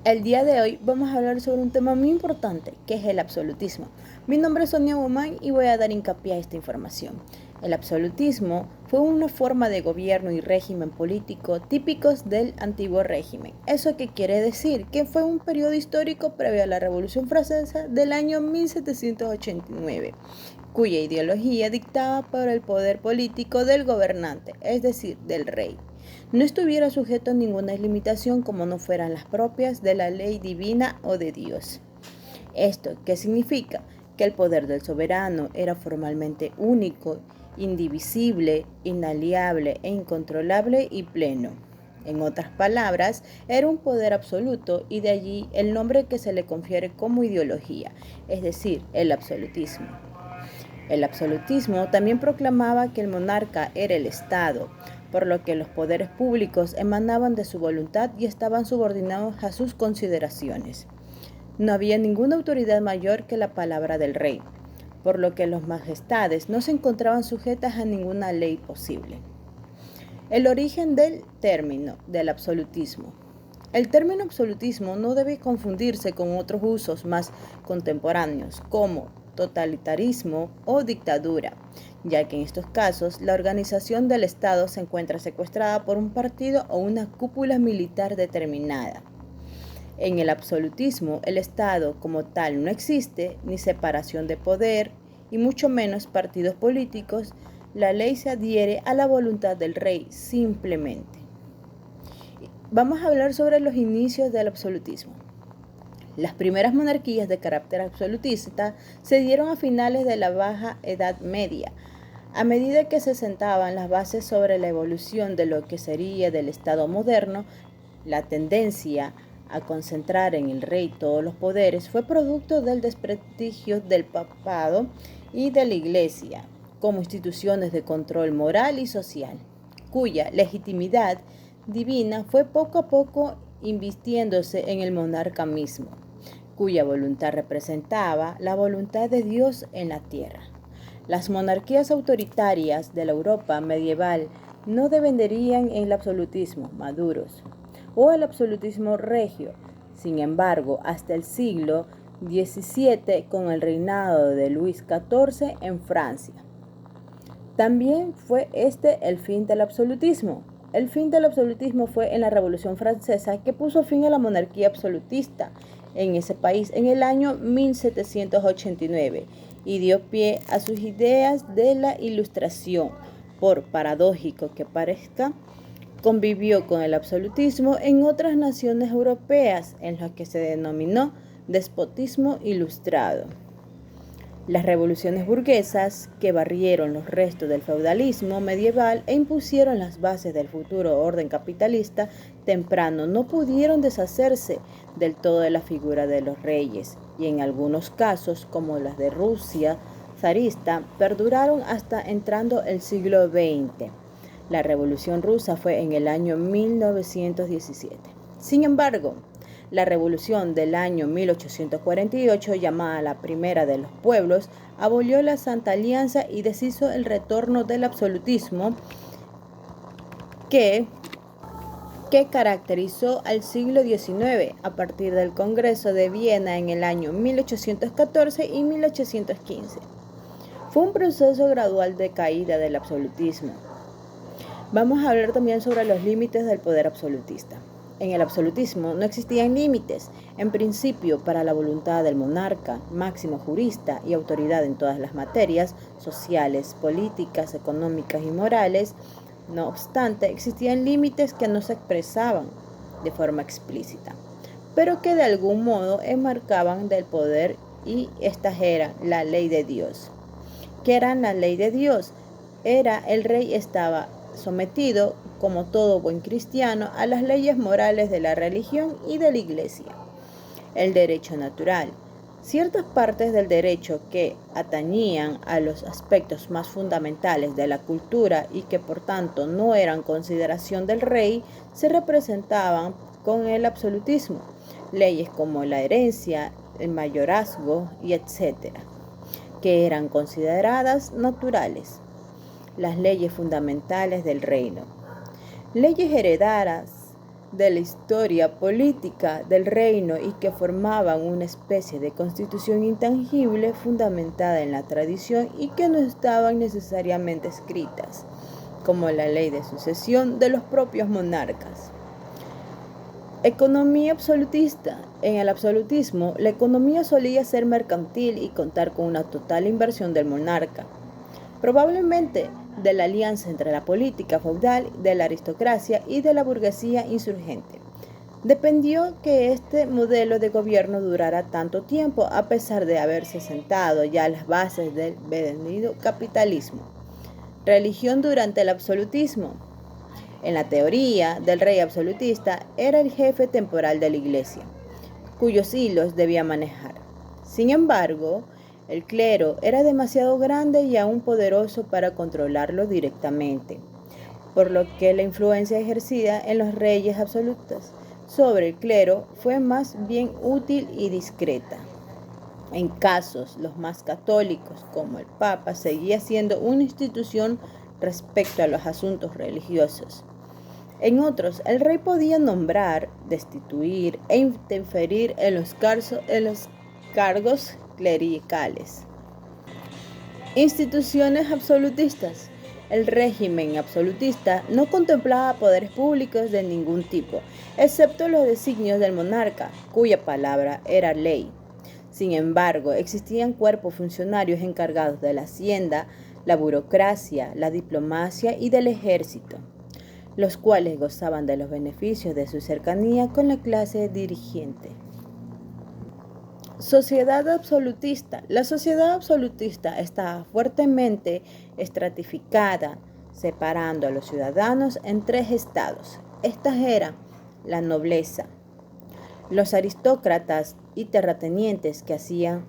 El día de hoy vamos a hablar sobre un tema muy importante, que es el absolutismo. Mi nombre es Sonia Guzmán y voy a dar hincapié a esta información. El absolutismo fue una forma de gobierno y régimen político típicos del antiguo régimen. ¿Eso qué quiere decir? Que fue un periodo histórico previo a la Revolución Francesa del año 1789, cuya ideología dictaba por el poder político del gobernante, es decir, del rey. No estuviera sujeto a ninguna limitación como no fueran las propias de la ley divina o de Dios. ¿Esto qué significa? Que el poder del soberano era formalmente único, indivisible, inaliable e incontrolable y pleno. En otras palabras, era un poder absoluto y de allí el nombre que se le confiere como ideología, es decir, el absolutismo. El absolutismo también proclamaba que el monarca era el Estado, por lo que los poderes públicos emanaban de su voluntad y estaban subordinados a sus consideraciones. No había ninguna autoridad mayor que la palabra del rey, por lo que los majestades no se encontraban sujetas a ninguna ley posible. El origen del término del absolutismo. El término absolutismo no debe confundirse con otros usos más contemporáneos, como totalitarismo o dictadura, ya que en estos casos la organización del Estado se encuentra secuestrada por un partido o una cúpula militar determinada. En el absolutismo, el Estado como tal no existe, ni separación de poder, y mucho menos partidos políticos. La ley se adhiere a la voluntad del rey simplemente. Vamos a hablar sobre los inicios del absolutismo. Las primeras monarquías de carácter absolutista se dieron a finales de la Baja Edad Media, a medida que se sentaban las bases sobre la evolución de lo que sería del Estado moderno. La tendencia a concentrar en el rey todos los poderes fue producto del desprestigio del papado y de la Iglesia como instituciones de control moral y social, cuya legitimidad divina fue poco a poco invistiéndose en el monarca mismo, cuya voluntad representaba la voluntad de Dios en la tierra. Las monarquías autoritarias de la Europa medieval no dependerían en el absolutismo maduros o el absolutismo regio. Sin embargo, hasta el siglo XVII, con el reinado de Luis XIV en Francia. También fue el fin del absolutismo. El fin del absolutismo fue en la Revolución Francesa, que puso fin a la monarquía absolutista en ese país en el año 1789 y dio pie a sus ideas de la Ilustración. Por paradójico que parezca, convivió con el absolutismo en otras naciones europeas, en las que se denominó despotismo ilustrado. Las revoluciones burguesas, que barrieron los restos del feudalismo medieval e impusieron las bases del futuro orden capitalista temprano, no pudieron deshacerse del todo de la figura de los reyes, y en algunos casos, como las de Rusia zarista, perduraron hasta entrando el siglo XX. La Revolución Rusa fue en el año 1917. Sin embargo, la revolución del año 1848, llamada la Primera de los Pueblos, abolió la Santa Alianza y deshizo el retorno del absolutismo que caracterizó al siglo XIX a partir del Congreso de Viena en el año 1814 y 1815. Fue un proceso gradual de caída del absolutismo. Vamos a hablar también sobre los límites del poder absolutista. En el absolutismo no existían límites, en principio, para la voluntad del monarca, máximo jurista y autoridad en todas las materias sociales, políticas, económicas y morales. No obstante, existían límites que no se expresaban de forma explícita, pero que de algún modo enmarcaban del poder, y esta era la ley de Dios. ¿Qué era la ley de Dios? El rey estaba sometido, como todo buen cristiano, a las leyes morales de la religión y de la Iglesia. El derecho natural. Ciertas partes del derecho que atañían a los aspectos más fundamentales de la cultura y que por tanto no eran consideración del rey, se representaban con el absolutismo. Leyes como la herencia, el mayorazgo y etcétera, que eran consideradas naturales. Las leyes fundamentales del reino. Leyes heredadas de la historia política del reino y que formaban una especie de constitución intangible fundamentada en la tradición y que no estaban necesariamente escritas, como la ley de sucesión de los propios monarcas. Economía absolutista. En el absolutismo, la economía solía ser mercantil y contar con una total inversión del monarca, probablemente de la alianza entre la política feudal, de la aristocracia y de la burguesía insurgente. Dependió que este modelo de gobierno durara tanto tiempo a pesar de haberse sentado ya las bases del venido capitalismo. Religión durante el absolutismo. En la teoría del rey absolutista era el jefe temporal de la iglesia, cuyos hilos debía manejar. Sin embargo, el clero era demasiado grande y aún poderoso para controlarlo directamente, por lo que la influencia ejercida en los reyes absolutos sobre el clero fue más bien útil y discreta. En casos los más católicos, como el Papa, seguía siendo una institución respecto a los asuntos religiosos. En otros, el rey podía nombrar, destituir e interferir en los cargos clericales. Instituciones absolutistas. El régimen absolutista no contemplaba poderes públicos de ningún tipo, excepto los designios del monarca, cuya palabra era ley. Sin embargo, existían cuerpos funcionarios encargados de la hacienda, la burocracia, la diplomacia y del ejército, los cuales gozaban de los beneficios de su cercanía con la clase dirigente. Sociedad absolutista. La sociedad absolutista estaba fuertemente estratificada, separando a los ciudadanos en tres estados. Estas eran la nobleza, los aristócratas y terratenientes que hacían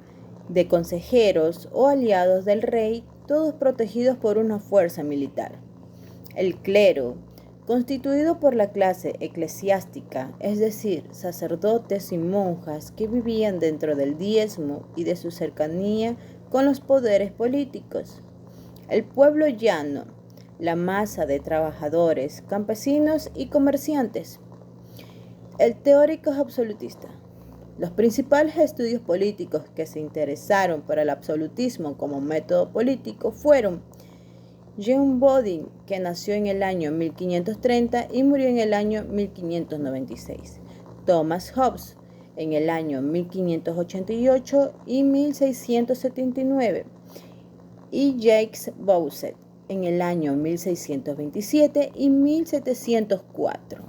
de consejeros o aliados del rey, todos protegidos por una fuerza militar. El clero, constituido por la clase eclesiástica, es decir, sacerdotes y monjas que vivían dentro del diezmo y de su cercanía con los poderes políticos. El pueblo llano, la masa de trabajadores, campesinos y comerciantes. El teórico absolutista. Los principales estudios políticos que se interesaron por el absolutismo como método político fueron Jean Bodin, que nació en el año 1530 y murió en el año 1596. Thomas Hobbes, en el año 1588 y 1679. Y Jacques Bossuet, en el año 1627 y 1704.